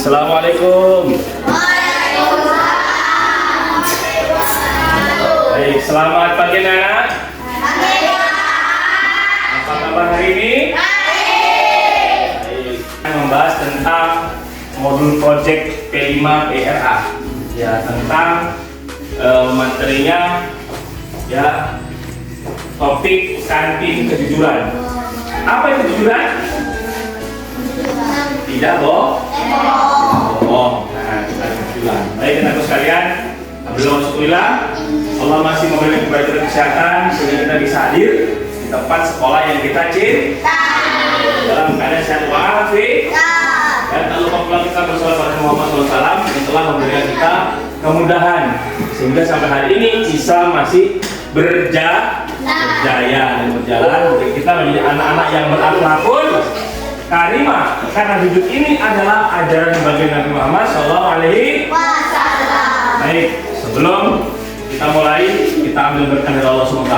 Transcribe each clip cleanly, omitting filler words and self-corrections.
Assalamualaikum. Baik, selamat pagi anak. Apa kabar hari ini? Baik, kita membahas tentang modul project P5 PRA. Ya, tentang materinya ya, topik kantin kejujuran. Apa itu kejujuran? Tidak bohong. Nah, kita kejujuran. Baik, anak-anak sekalian, alhamdulillah syukurillah, Allah masih memberikan kepada kita kesehatan sehingga kita bisa hadir di tempat sekolah yang kita cintai dalam keadaan sehat walafiat. Dan tak lupa pula kita bersolawat pada Muhammad SAW yang telah memberikan kita kemudahan sehingga sampai hari ini Isa masih berjaya dan berjalan. Kita menjadi anak-anak yang berakhlakul karimah, karena hidup ini adalah ajaran baginda Nabi Muhammad SAW. Baik, sebelum kita mulai, kita ambil berkah dari Allah SWT.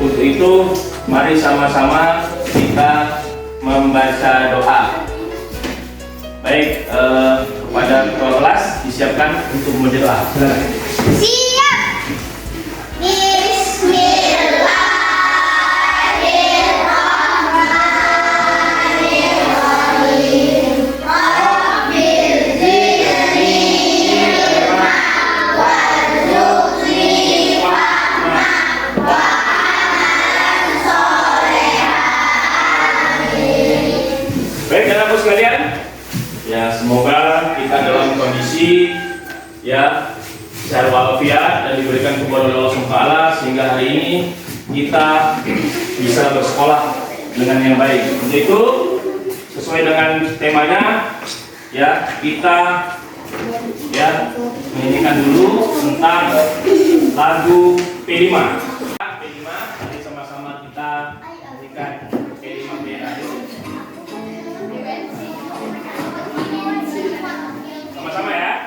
Untuk itu, mari sama-sama kita membaca doa. Baik, kepada ketua kelas disiapkan untuk membaca doa. Silakan. Siap. Ya, semoga kita dalam kondisi ya sehat walafiat dan diberikan kepada Allah SWT sehingga hari ini kita bisa bersekolah dengan yang baik. Untuk itu sesuai dengan temanya ya, kita ya menyanyikan dulu tentang lagu P5. P5, mari sama-sama kita nyanyikan P5 PRA. Sama-sama ya.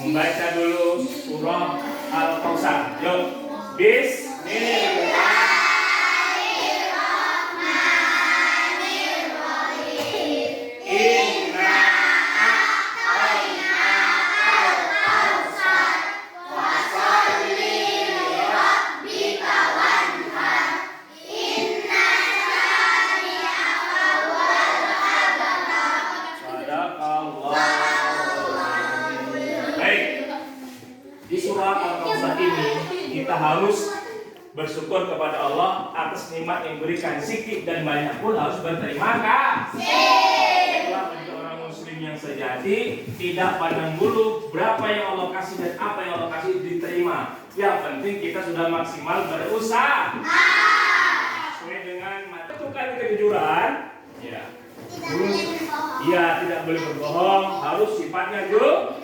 Membaca dulu surah Al-Kautsar. Yuk, Bismillahirrahmanirrahim. Inna a'tainakal kautsar fasholli lirabbika wanhar. Inna shani'aka huwal abtar. Sadaqallah. Di surah Al-Kautsar ini kita harus bersyukur kepada Allah atas nikmat yang diberikan, sedikit dan banyak pun harus berterima kasih. Itulah menjadi orang muslim yang sejati, tidak pandang bulu berapa yang Allah kasih dan apa yang Allah kasih diterima. Yang penting kita sudah maksimal berusaha. Sesuai dengan matukan kejujuran, ya. Iya, tidak boleh berbohong, harus sifatnya jujur.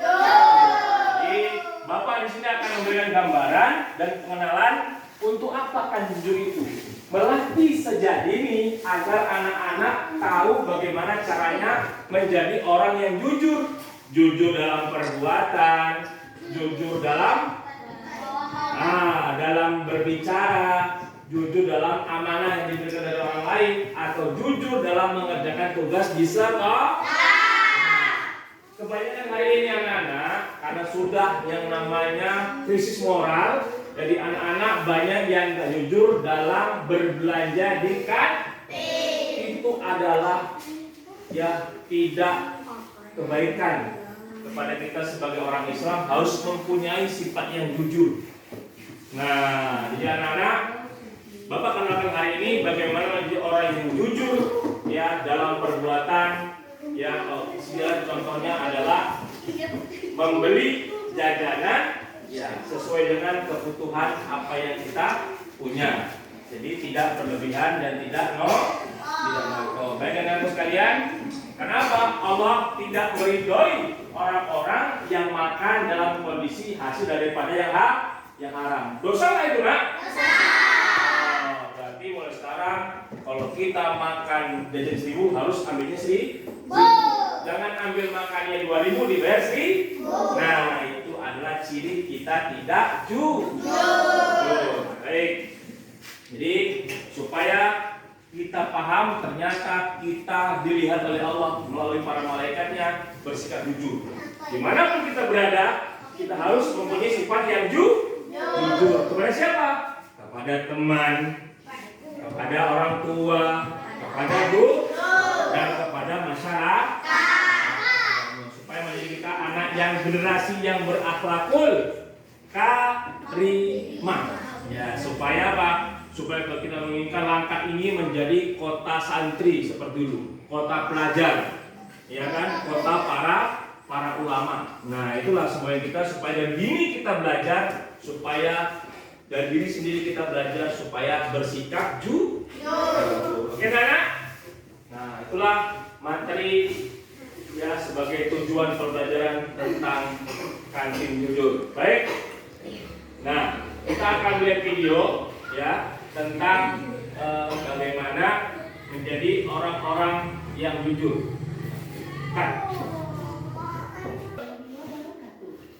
Bapak di sini akan memberikan gambaran dan pengenalan untuk apa kan jujur itu. Melatih sejak dini agar anak-anak tahu bagaimana caranya menjadi orang yang jujur. Jujur dalam perbuatan, jujur dalam berbicara, jujur dalam amanah yang diberikan dari orang lain, atau jujur dalam mengerjakan tugas di sekolah. Kebanyakan hari ini anak-anak karena sudah yang namanya krisis moral, jadi anak-anak banyak yang tidak jujur dalam berbelanja di kantin. Itu adalah ya tidak kebaikan kepada kita sebagai orang Islam harus mempunyai sifat yang jujur. Nah, jadi anak-anak, Bapak kenalkan hari ini bagaimana menjadi orang yang jujur ya dalam perbuatan. Ya, istilah contohnya adalah membeli jajanan ya sesuai dengan kebutuhan apa yang kita punya. Jadi tidak berlebihan dan tidak nongkrong. Baik anak-anak sekalian, kenapa Allah tidak meridhoi orang-orang yang makan dalam kondisi hasil daripada yang haram? Dosa nggak itu, Nak? Dosa. Berarti mulai sekarang kalau kita makan jajan 1.000 harus ambilnya 1.000. Jangan ambil makannya 2.000 dibayar 1.000. Nah, itu adalah ciri kita tidak jujur. Baik. Jadi supaya kita paham ternyata kita dilihat oleh Allah melalui para malaikatnya bersikap jujur. Dimanapun kita berada, kita harus mempunyai sifat yang jujur. Kepada siapa? Kepada teman, kepada orang tua, kepada guru, dan kepada masyarakat. Supaya menjadi kita anak yang generasi yang berakhlakul karimah. Ya, supaya apa? Supaya kalau kita menginginkan Langkat ini menjadi kota santri seperti dulu, kota pelajar, ya kan, kota para ulama. Nah, itulah semuanya kita supaya dari diri kita belajar, supaya dari diri sendiri kita belajar supaya bersikap jujur. Oke, Nana? Nah, itulah materi ya sebagai tujuan pembelajaran tentang kantin jujur. Baik. Nah, kita akan lihat video ya tentang bagaimana menjadi orang-orang yang jujur. Kan?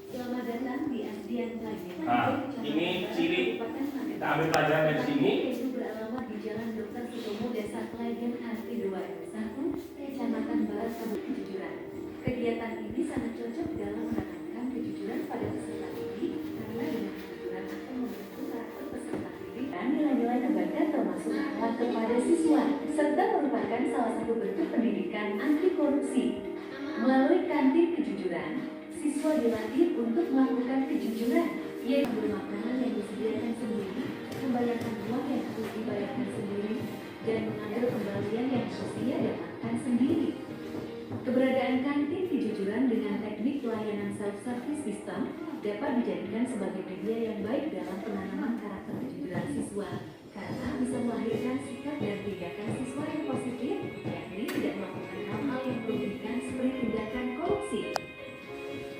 Selamat datang di Asdian Plaza. Nah, ini ciri kita ambil pelajaran dari sini. Itu beralamat di Jalan Dr. Sutomo, Desa Klagen, RT 2 Kecamatan Barat, Kabupaten Kejujuran. Kegiatan ini sangat cocok dalam menanamkan kejujuran pada peserta didik karena dengan kejujuran akan membentuk karakter peserta didik dan nilai-nilai kebaikan termasuk akhlak kepada siswa serta merupakan salah satu bentuk pendidikan anti korupsi. Melalui kantin kejujuran, siswa dilatih untuk melakukan kejujuran, yaitu makanan yang disediakan sendiri, membayarkan uang yang harus dibayarkan sendiri, dan mengambil kembalian yang harus dia dapatkan sendiri. Keberadaan kantin kejujuran dengan teknik pelayanan self-service system dapat dijadikan sebagai media yang baik dalam penanaman karakter kejujuran siswa, karena bisa melahirkan sikap dan tindakan siswa yang positif, yakni tidak melakukan hal-hal yang merugikan seperti tindakan korupsi.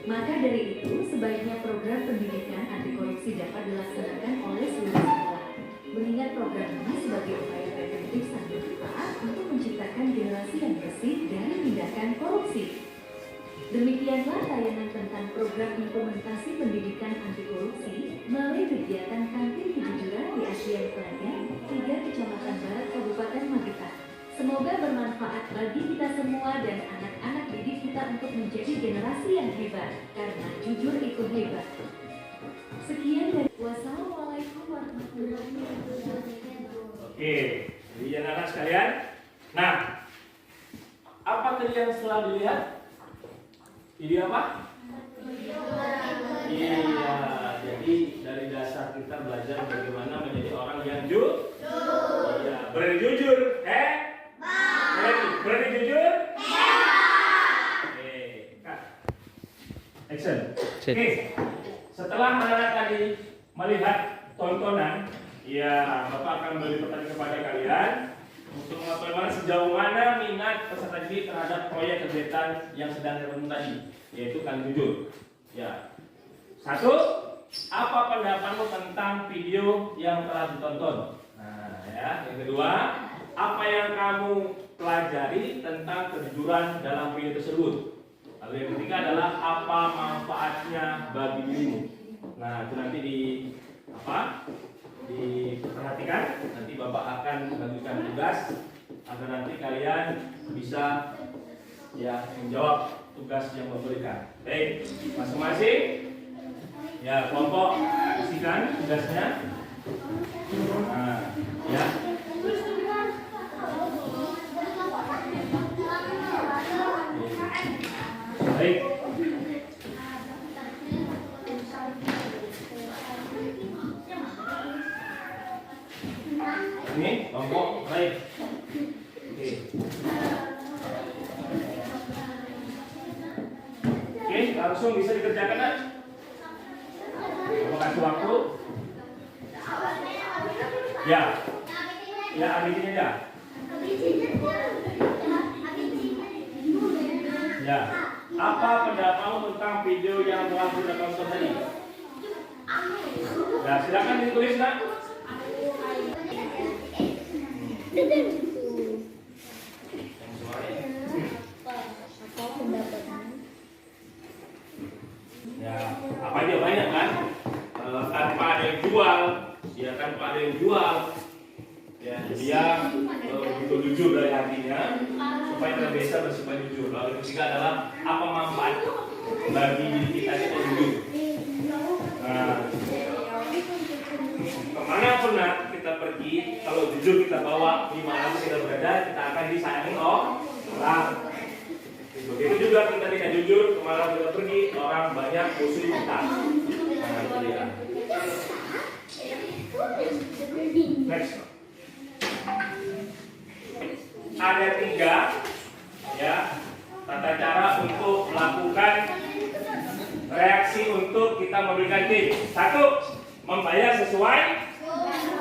Maka dari itu, sebaiknya program pendidikan anti korupsi dapat dilaksanakan oleh seluruh sekolah. Mengingat program ini sebagai upaya preventif sangat bermanfaat untuk menciptakan generasi yang bersih dari tindakan korupsi. Demikianlah tayangan tentang program implementasi pendidikan anti korupsi melalui kegiatan kantin kejujuran di Asdian Plaza, 3 Kecamatan Barat, Kabupaten Magetan. Semoga bermanfaat bagi kita semua dan anak-anak didik kita untuk menjadi generasi yang hebat, karena jujur itu hebat. Sekian dari wassalamualaikum warahmatullahi wabarakatuh. Oke, jadi anak-anak sekalian. Nah, apa tadi yang setelah dilihat? Video apa? Iya, jadi dari dasar kita belajar bagaimana menjadi orang yang jujur. Iya, berani jujur, berani jujur. Oke, action. Oke, setelah anak-anak tadi melihat tontonan, ya Bapak akan memberi pertanyaan kepada kalian untuk mengetahui sejauh mana minat peserta didik terhadap proyek kegiatan yang sedang dilakukan tadi, yaitu kan jujur. Ya, 1. Apa pendapatmu tentang video yang telah ditonton? Nah, ya. Yang kedua, apa yang kamu pelajari tentang kejujuran dalam video tersebut? Lalu yang ketiga adalah apa manfaatnya bagi dirimu? Nah, itu nanti diperhatikan. Nanti Bapak akan membagikan tugas agar nanti kalian bisa ya menjawab tugas yang memberikan. Baik, masing-masing ya kelompok isikan tugasnya. Nah, ya. Ini kelompok baik. Oke. Oke, langsung bisa dikerjakan kan? Terima kasih waktu. Ya. Ya, ABC-nya aja. Ya. Apa pendapatmu tentang video yang telah kita tonton tadi? Nah, silakan ditulis, Nak. Ya, apa aja banyak kan? Tanpa ada yang jual, ya tanpa ada yang jual. Ya, dia begitu jujur dari hatinya supaya terbiasa bersifat jujur. Lalu ketiga adalah apa manfaat bagi diri kita itu jujur. Nah, kemana pernah kita pergi, kalau jujur kita bawa di mana kita berada, kita akan disayangi orang. Begitu juga kita tidak jujur, kemana kita pergi, orang banyak musuh kita. Nah, itu dia. Next. Ada 3 ya tata cara untuk melakukan reaksi untuk kita memberikan tip. 1, membayar sesuai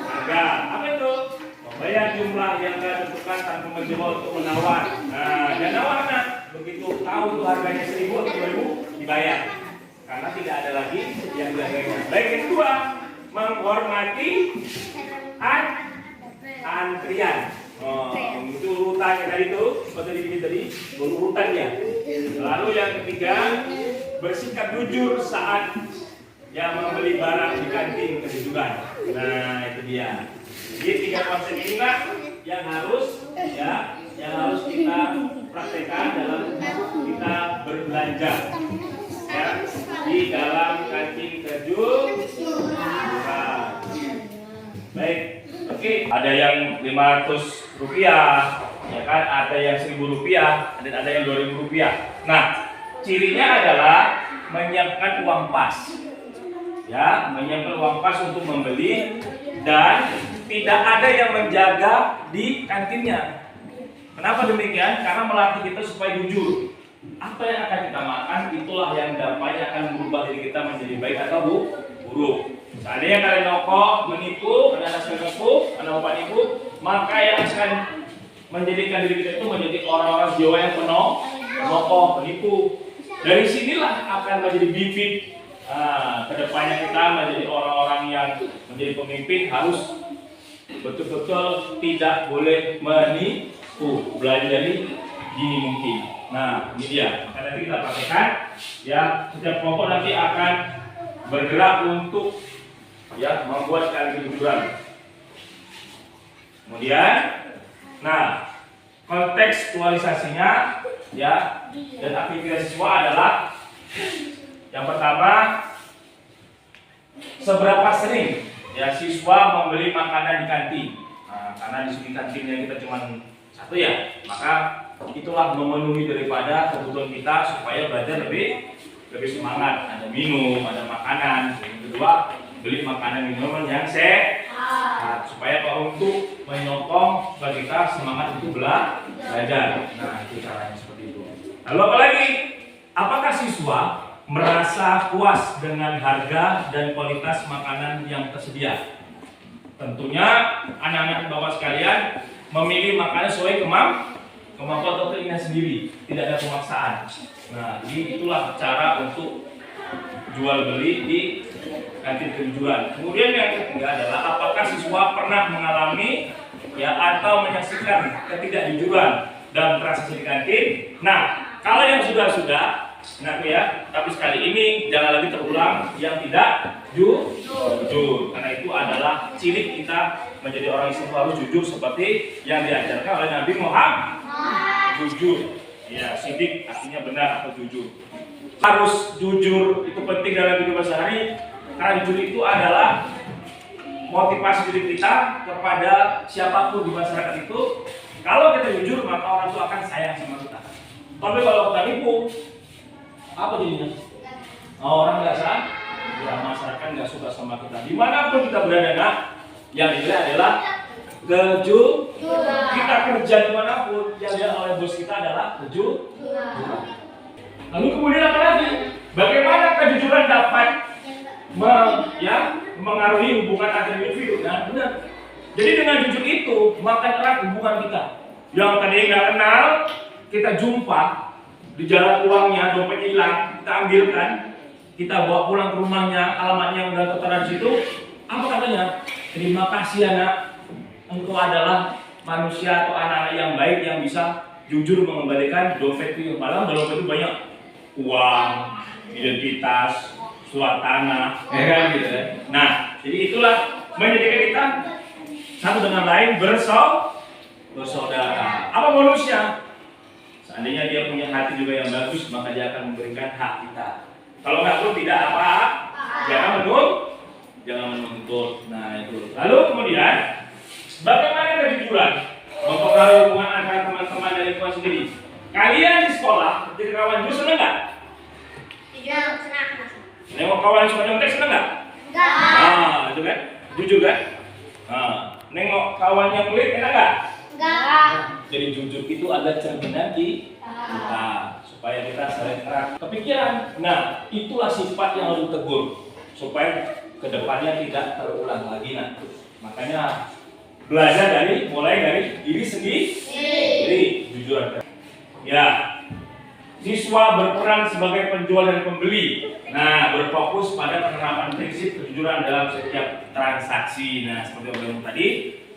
harga. Apa itu? Membayar jumlah yang kita tentukan tanpa mencoba untuk menawar. Nah, jangan nawar, nah. Begitu tahu tuh harganya 1.000 atau 2.000 dibayar. Karena tidak ada lagi yang dihargainya. Baik, yang kedua, menghormati antrian. Itu urutannya tadi tuh, seperti di tadi, berurutannya. Lalu yang ketiga, bersikap jujur saat yang membeli barang di kantin kejujuran. Nah, itu dia. Jadi 3 konsep inilah yang harus kita praktekkan dalam kita berbelanja ya di dalam kantin kejujuran. Baik. Oke, ada yang 500 rupiah, ya kan? Ada yang 1.000 rupiah, dan ada yang 2.000 rupiah. Nah, cirinya adalah menyiapkan uang pas, ya, menyiapkan uang pas untuk membeli dan tidak ada yang menjaga di kantinnya. Kenapa demikian? Karena melatih kita supaya jujur. Apa yang akan kita makan, itulah yang dampaknya akan merubah diri kita menjadi baik atau buruk. Seandainya kalian nokok, menipu, ada hasil menipu, ada umpan nipu, maka yang akan menjadikan diri kita itu menjadi orang-orang jiwa yang penuh nokok, penipu. Dari sinilah akan menjadi bibit kedepannya kita menjadi orang-orang yang menjadi pemimpin harus betul-betul tidak boleh menipu, belajar dari dini mungkin. Nah, ini dia. Maka nanti kita praktekkan, ya setiap kelompok nanti akan bergerak untuk ya membuat kejujuran. Kemudian, nah kontekstualisasinya ya dan aktivitas siswa adalah yang pertama, seberapa sering ya siswa membeli makanan di kantin. Nah, karena di sini kantinnya kita cuma 1 ya, maka itulah memenuhi daripada kebutuhan kita supaya belajar lebih semangat. Ada minum, ada makanan. Yang kedua, beli makanan minuman yang sehat supaya untuk menyokong bagi kita semangat itu belajar. Nah, itu caranya seperti itu. Lalu apa lagi? Apakah siswa merasa puas dengan harga dan kualitas makanan yang tersedia? Tentunya anak-anak Bapak sekalian memilih makanan sesuai kemampuan atau keinginan sendiri, tidak ada pemaksaan. Nah, itulah cara untuk jual beli di kantin kejujuran. Kemudian yang ketiga adalah apakah siswa pernah mengalami ya atau menyaksikan ketidakjujuran dalam transaksi di kantin. Nah, kalau yang sudah, nah ya, tapi sekali ini jangan lagi terulang yang tidak jujur. Karena itu adalah ciri kita menjadi orang Islam harus jujur seperti yang diajarkan oleh Nabi Muhammad. Jujur, ya, sidik artinya benar atau jujur. Harus jujur, itu penting dalam kehidupan sehari. Karena jujur itu adalah motivasi diri kita kepada siapapun di masyarakat itu. Kalau kita jujur, maka orang itu akan sayang sama kita. Tapi kalau kita nipu, apa jadinya? Orang nggak sayang, ya masyarakat nggak suka sama kita. Dimanapun kita berada, nah, yang ini adalah kejujuran. Kita kerja dimanapun yang dilihat oleh bos kita adalah kejujuran. Lalu kemudian apa lagi? Bagaimana kejujuran dapat mengaruhi hubungan antar individu? Nah, benar. Jadi dengan jujur itu makin erat hubungan kita. Yang tadi nggak kenal, kita jumpa di jalan uangnya, dompetnya hilang, kita ambilkan, kita bawa pulang ke rumahnya, alamatnya yang udah tertera di situ. Apa katanya? Terima kasih anak, engkau adalah manusia atau anak-anak yang baik yang bisa jujur mengembalikan dompet itu. Yang padahal dompet itu banyak uang, identitas, surat tanah, ya kan gitu ya. Nah, jadi itulah menjadikan kita satu dengan lain bersaudara. Apa bonusnya? Seandainya dia punya hati juga yang bagus, maka dia akan memberikan hak kita. Kalau nggak pun tidak apa, jangan menuntut. Nah itu. Lalu kemudian, bagaimana kejujuran mempengaruhi hubungan antara teman-teman dan lingkungan sendiri? Kalian di sekolah, ketika kawan jujur seneng nggak? Tidak, senang. Nengok kawan yang suka nyontek seneng nggak? Enggak. Ah, itu kan? Jujur kan? Nah, nengok kawan yang pelit enak nggak? Enggak. Jadi jujur itu ada cerminan di kita supaya kita saling erat kepikiran. Nah, itulah sifat yang harus ditegur supaya kedepannya tidak terulang lagi. Nah, makanya belajar mulai dari diri sendiri, jujur. Ya, siswa berperan sebagai penjual dan pembeli. Nah, berfokus pada penerapan prinsip kejujuran dalam setiap transaksi. Nah, seperti yang bilang tadi.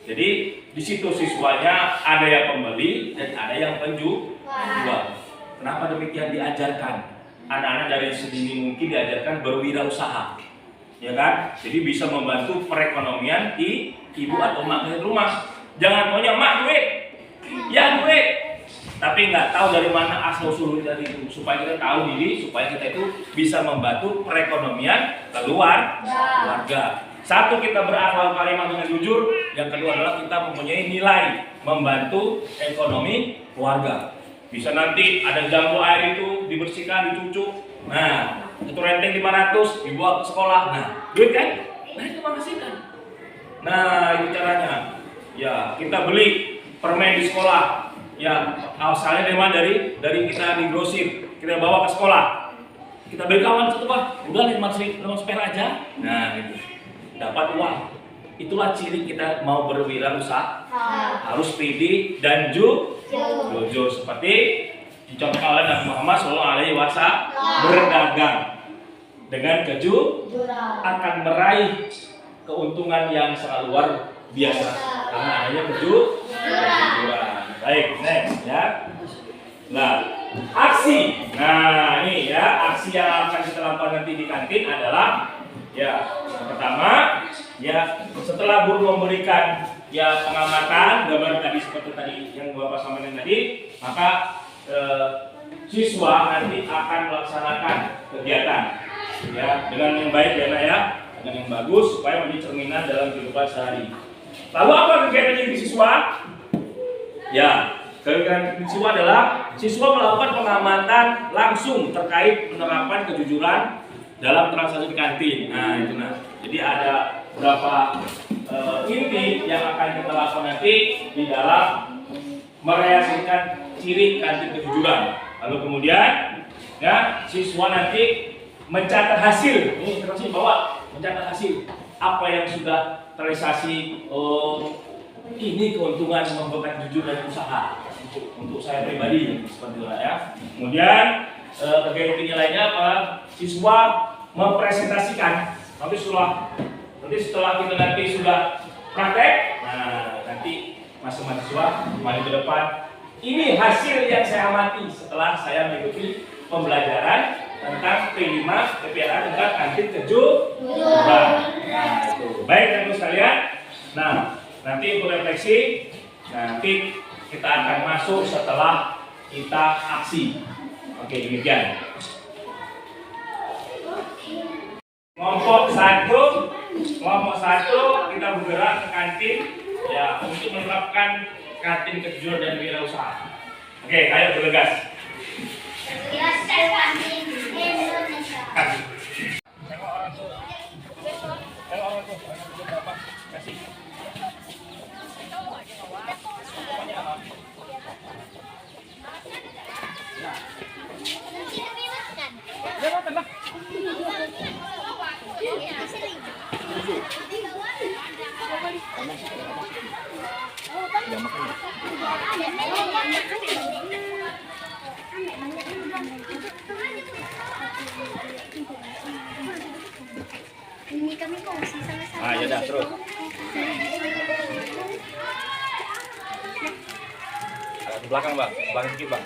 Jadi di situ siswanya ada yang pembeli dan ada yang penjual. Kenapa demikian diajarkan? Anak-anak dari sedini mungkin diajarkan berwirausaha, ya kan? Jadi bisa membantu perekonomian di ibu atau mak di rumah. Jangan maunya mak duit, ya duit, tapi nggak tahu dari mana asal usul dari itu. Supaya kita tahu diri, supaya kita itu bisa membantu perekonomian keluarga. Satu, kita berakhlak karimah dengan jujur. Yang kedua adalah kita mempunyai nilai membantu ekonomi keluarga. Bisa nanti ada jambu air itu dibersihkan, dicucuk. Nah, itu renteng 500 dibawa ke sekolah. Nah, duit kan? Nah, itu menghasilkan. Nah, itu caranya. Ya, kita beli permen di sekolah. Ya, asalnya dari mana? Dari kita di grosir. Kita bawa ke sekolah. Kita beli kawan satu Pak. Udah 5 spare aja. Nah, itu. Dapat uang. Itulah ciri kita mau berwirausaha. Harus pede dan jujur seperti dicontohkan oleh Nabi Muhammad SAW. Berdagang dengan kejujuran akan meraih keuntungan yang sangat luar biasa karena adanya kejujuran. Baik, next ya. Nah, aksi. Nah, ini ya, aksi yang akan kita lakukan nanti di kantin adalah ya, yang pertama, ya setelah guru memberikan ya pengamatan gambar tadi seperti tadi yang Bapak sampaikan tadi, maka siswa nanti akan melaksanakan kegiatan ya dengan yang baik ya Nak ya, dengan yang bagus supaya menjadi cerminan dalam kehidupan sehari. Lalu apa kegiatan yang siswa? Ya, kegiatan siswa adalah siswa melakukan pengamatan langsung terkait penerapan kejujuran dalam transaksi di kantin. Nah, itu nah. Jadi ada beberapa inti yang akan kita lakukan nanti di dalam merealisasikan ciri kantin kejujuran. Lalu kemudian ya siswa nanti mencatat hasil. Ini terus bawa mencatat hasil apa yang sudah terrealisasi. Ini keuntungan membuat jujur dan usaha untuk saya pribadi seperti itu ya. Kemudian kegiatan lainnya apa? Siswa mempresentasikan nanti setelah kita nanti sudah praktek, nah nanti masing-masing siswa mari ke depan. Ini hasil yang saya amati setelah saya mengikuti pembelajaran tentang P5 PPLA tentang kantin kejujuran. Nah itu baik teman-teman sekalian. Nah nanti untuk refleksi nanti kita akan masuk setelah kita aksi. Oke, demikian. Kelompok satu kita bergerak ke kantin ya untuk menerapkan kantin kejujuran dan wirausaha. Oke, ayo bergegas. Kantin Indonesia. Tengok orang tuh. Kasih. Yang makan ya? Ini kami kongsi sama-sama. Ah, ya udah, terus. Ke belakang, Bang. Belakang dikit, Bang.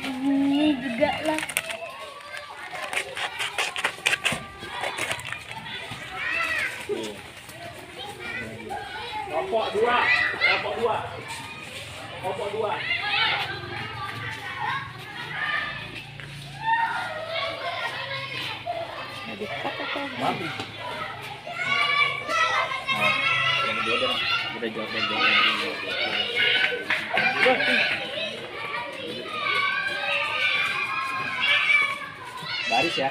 Ini juga lah. Kelompok 2. Kelompok 2. Kelompok 2. Dekat atau? Mati. Nah, yang kedua udah jawab. Baris ya.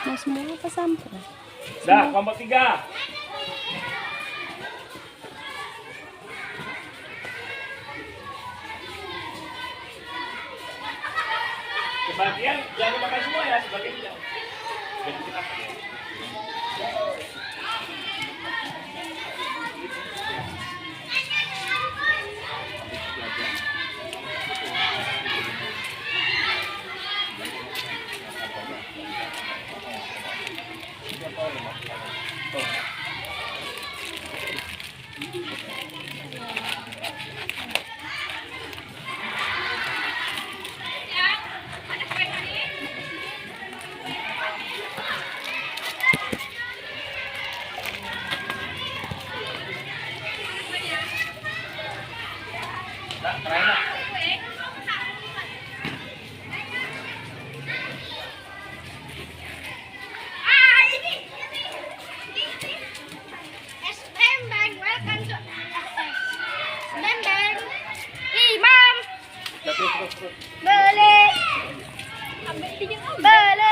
Mau semua apa sampel? Dah, kelompok 3. Sebagian jangan makan semua ya, sebagian jangan. Jadi kita Balik. Balik.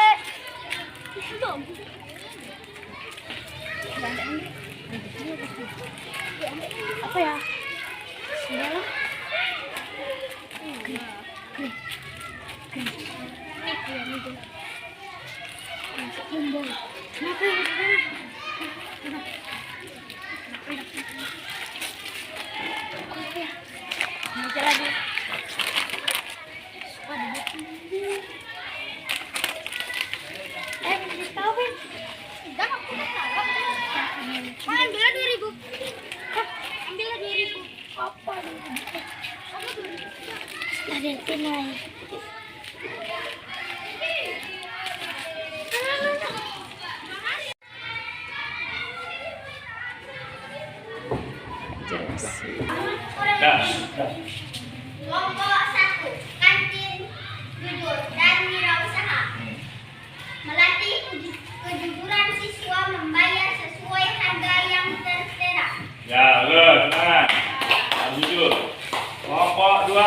Apa ya? Sini. Ambilnya 2.000. Ambilnya 2.000. Apa? Ada naik. Kelompok 1, kantin, jujur, dan wirausaha. Melatih kejujuran siswa membayar sesuai harga yang tertera. ya, tenang. Jujur. Kelompok 2.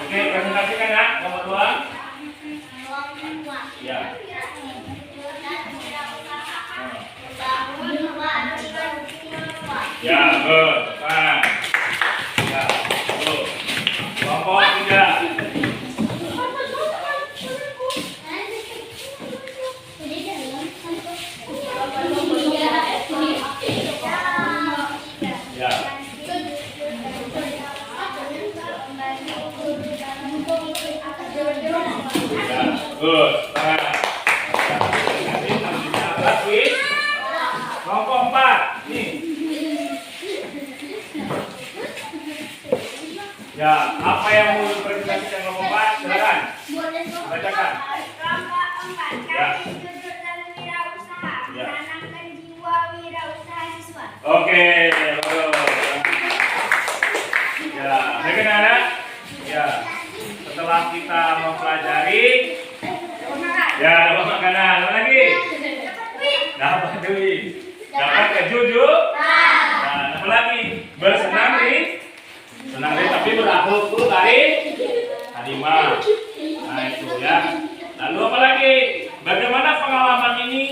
Oke, presentasikan ya, nomor 2. Ya. Ya, nah. Ya, kelompok 3. Good. Nah. Nanti selanjutnya adalah kuis kelompok 4. Nih. Ya, apa yang mau dipresentasikan kelompok 4? Silakan. Bacakan. Kelompok 4. Ya. Kantin, jujur, dan wirausaha. Ya. Menanamkan jiwa wirausaha siswa. Oke, ya, baik anak. Ya, setelah kita mempelajari, ya dapat makanan, apa lagi? Dapat duit, dapat kejujur, nah, apa lagi? Bersenang diri, senang diri tapi berakhlak tuh tadi, harimah. Nah itu ya. Lalu apa lagi? Bagaimana pengalaman ini?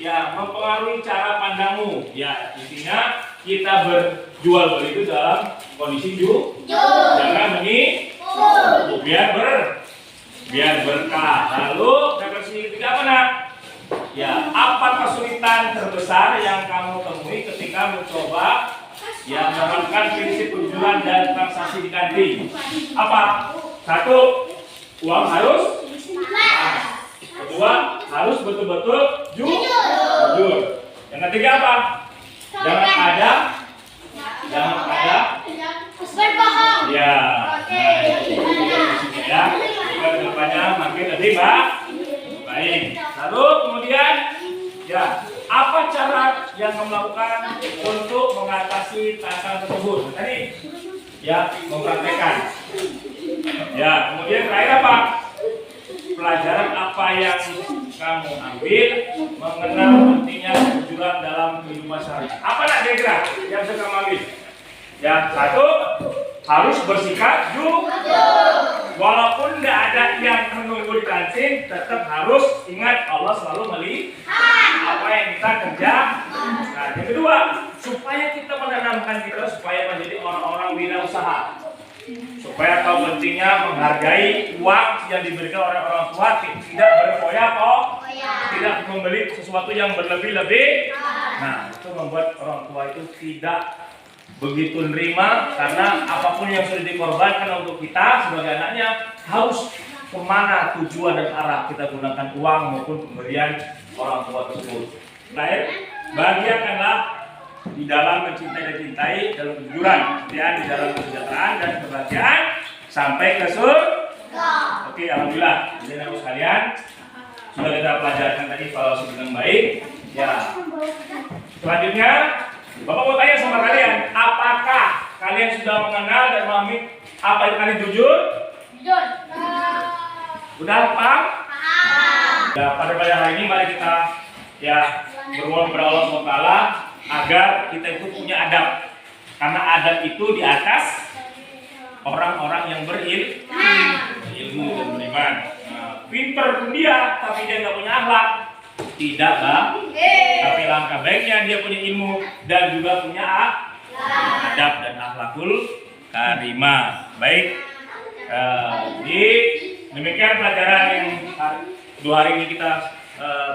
Ya, mempengaruhi cara pandangmu. Ya, intinya kita berjual beli itu dalam kondisi jangan menipu, biar berkah. Lalu referensi ketiga apa nak? Ya, apa kesulitan terbesar yang kamu temui ketika mencoba ya menerapkan prinsip penjualan dan transaksi di kantin? Apa? 1, uang harus pas. Kedua, harus betul-betul jujur. Yang ketiga apa? Jangan ada Berbohong. ya. Ya, kedepannya makin lebih baik. Lalu kemudian ya, apa cara yang kamu lakukan untuk mengatasi tantangan tersebut? Tadi ya, mempraktekkan. Ya, kemudian terakhir apa? Pelajaran apa yang kamu ambil mengenal pentingnya kejujuran dalam kehidupan sehari. Apa nak kira-kira yang bisa kamu ambil? Ya, 1, harus bersikap jujur. Walaupun tidak ada yang menunggu di kantin, tetap harus ingat Allah selalu melihat apa yang kita kerja. Nah, yang kedua, supaya kita menanamkan kita supaya menjadi orang-orang wirausaha. Supaya tahu pentingnya menghargai uang yang diberikan oleh orang tua, tidak berfoya-foya, tidak membeli sesuatu yang berlebih-lebih. Nah, itu membuat orang tua itu tidak begitu nerima, karena apapun yang sudah dikorbankan untuk kita sebagai anaknya harus kemana tujuan dan arah kita gunakan uang maupun pemberian orang tua tersebut. Baik, bahagiakanlah di dalam mencintai dan cintai dalam kejujuran, dan di dalam kesejahteraan dan kebahagiaan sampai ke surga. Oke, alhamdulillah. Jadi anak sekalian sudah kita pelajarkan tadi kalau dengan baik. Ya, selanjutnya Bapak mau tanya sama kalian, apakah kalian sudah mengenal dan memahami apa itu kalian jujur? Udah paham? Ya, pada hari ini mari kita ya berdoa kepada Allah SWT agar kita itu punya adab. Karena adab itu di atas orang-orang yang berilmu dan beriman. Pinter pun dia, tapi dia nggak punya akhlak. Tidak, Bang. Tapi langkah baiknya dia punya ilmu dan juga punya adab dan akhlakul karimah. Baik. Jadi demikian pelajaran yang 2 hari ini kita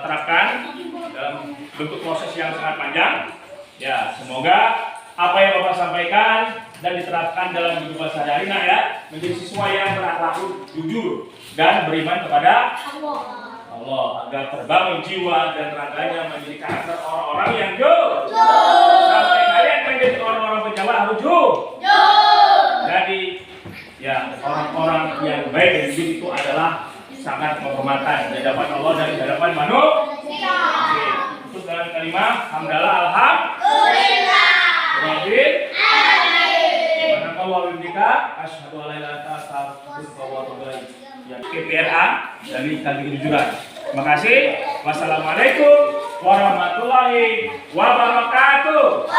terapkan dalam bentuk proses yang sangat panjang. Ya, semoga apa yang Bapak sampaikan dan diterapkan dalam kehidupan sehari-hari ya, menjadi siswa yang berakhlak jujur dan beriman kepada Allah, agar terbangun jiwa dan raganya menjadi karakter orang-orang yang jujur. Sampai kalian menjadi orang-orang pejabat harus jujur. Jadi ya, orang-orang yang baik dan jujur itu adalah sangat penghormatan di hadapan Allah dan di hadapan manusia. Oke, untuk dalam kalimat hamdalah alhamdulillah. Amin. Subhanallah wa bihamdika asyhadu an la ilaha illa anta astaghfiruka wa atubu ilaik. Ya, KPRA dari Kantin Kejujuran. Terima kasih. Wassalamualaikum warahmatullahi wabarakatuh.